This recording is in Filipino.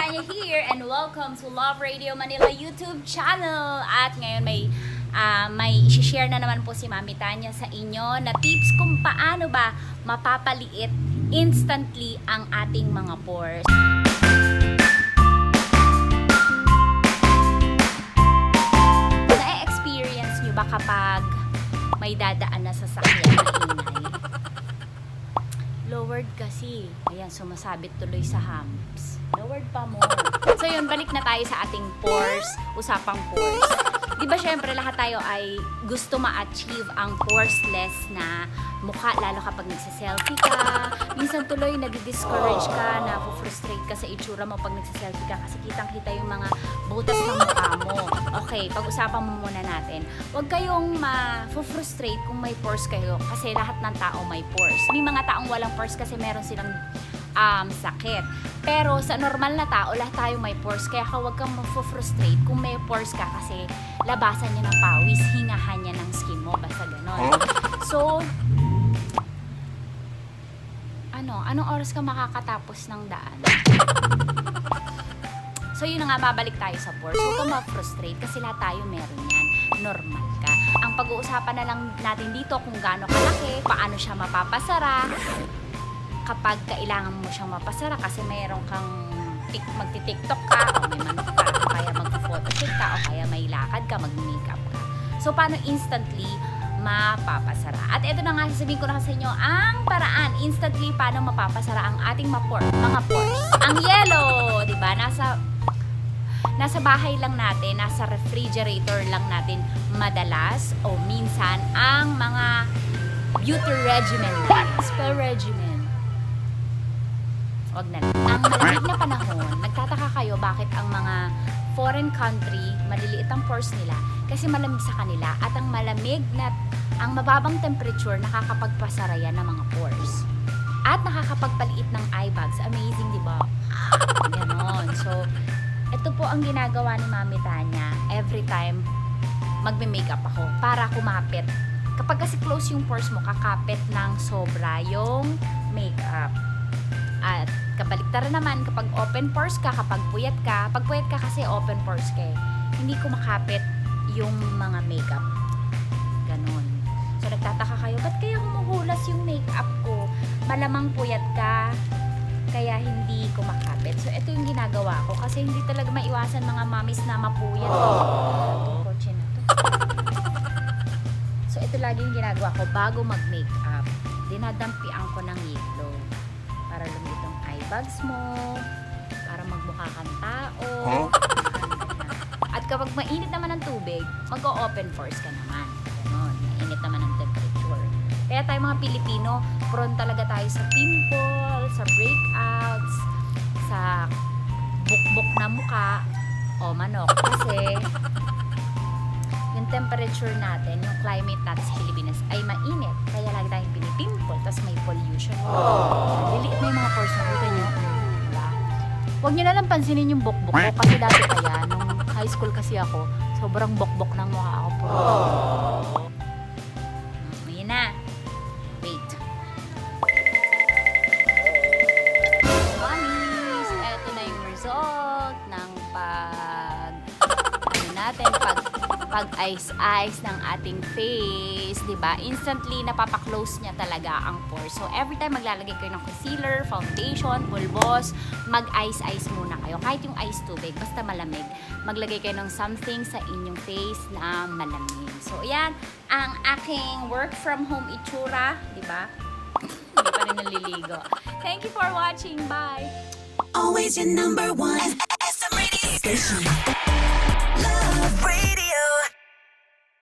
Tanya here and welcome to Love Radio Manila YouTube channel. At ngayon may i-share na naman po si Mami Tanya sa inyo na tips kung paano ba mapapaliit instantly ang ating mga pores. Na-experience nyo ba kapag may dadaan na sasakyan na ingay? Lowered kasi. Ayan, sumasabit tuloy sa humps. Lowered pa more. So yun, balik na tayo sa ating pores, usapang pores. Di ba syempre lahat tayo ay gusto ma-achieve ang poreless na mukha, lalo kapag nagsa-selfie ka. Minsan tuloy nadi-discourage ka, na-frustrate ka sa itsura mo pag nagsa-selfie ka kasi kitang-kita yung mga butas ng mukha mo. Okay, pag-usapan mo muna natin. Huwag kayong ma-frustrate kung may pores kayo kasi lahat ng tao may pores. May mga taong walang pores kasi meron silang sakit. Pero sa normal na tao, lahat tayo may pores. Kaya huwag kang ma-frustrate kung may pores ka kasi labasan niya ng pawis, hingahan niya ng skin mo. Basta ganon. So, anong oras ka makakatapos ng daan? So yun na nga, babalik tayo sa pores. Huwag kang ma-frustrate kasi lahat tayo meron yan. Normal ka. Ang pag-uusapan na lang natin dito kung gaano kalaki, paano siya mapapasara, kapag kailangan mo siyang mapasara kasi mayroon kang magti-tiktok ka o may manok ka o kaya mag-photoshoot ka o kaya may lakad ka, mag-makeup ka. So, paano instantly mapapasara? At ito na nga, sasabihin ko na sa inyo ang paraan instantly paano mapapasara ang ating mga pores. Ang yellow, di ba? Nasa bahay lang natin, nasa refrigerator lang natin madalas o minsan ang mga beauty regimen. Spell regimen. Wag na lang. Ang malamig na panahon, nagtataka kayo bakit ang mga foreign country, maliliit ang pores nila kasi malamig sa kanila at ang mababang temperature nakakapagpasara yan ng mga pores. At nakakapagpaliit ng eye bags. Amazing, di ba? Ganon. So, ito po ang ginagawa ni Mami Tanya every time magme-makeup ako para kumapit. Kapag kasi close yung pores mo, kakapit ng sobra yung makeup. At kabaliktaran naman, kapag open pores ka, kapag puyat ka kasi open pores ka hindi kumakapit yung mga makeup. Ganon. So, nagtataka kayo, ba't kaya humuhulas yung makeup ko? Malamang puyat ka, kaya hindi kumakapit. So, ito yung ginagawa ko kasi hindi talaga maiwasan mga mamis na mapuyat. Kotse na to. So, ito lagi yung ginagawa ko bago mag-makeup. Dinadampian ko ng yellow para lumit ang eye bags mo, para magmukha kang tao. At kapag mainit naman ang tubig, mag-o-open pores ka naman. Ganon, mainit naman ang temperature. Kaya tayo mga Pilipino, prone talaga tayo sa pimples, sa breakouts, sa bukbok na muka o manok. Kasi yung temperature natin, yung climate natin sa Pilipinas ay mainit. Kaya lagi tayong pinipimple, tapos may pollution. Liliit na yung mga pores na kita nyo. Diba? Huwag nyo na lang pansinin yung bukbok ko kasi dati kaya, nung high school kasi ako, sobrang bukbok ng mukha ako po. Ayan na. Wait. Mommies, eto na yung result ng pag-ice ng ating face, diba? Instantly, napapaklose niya talaga ang pores. So, every time maglalagay kayo ng concealer, foundation, pulbos, mag-ice muna kayo. Kahit yung ice tubig, basta malamig. Maglagay kayo ng something sa inyong face na malamig. So, ayan, ang aking work from home itsura, diba? Hindi pa rin naliligo. Thank you for watching. Bye! Always your number one SM radio station. Love Radio.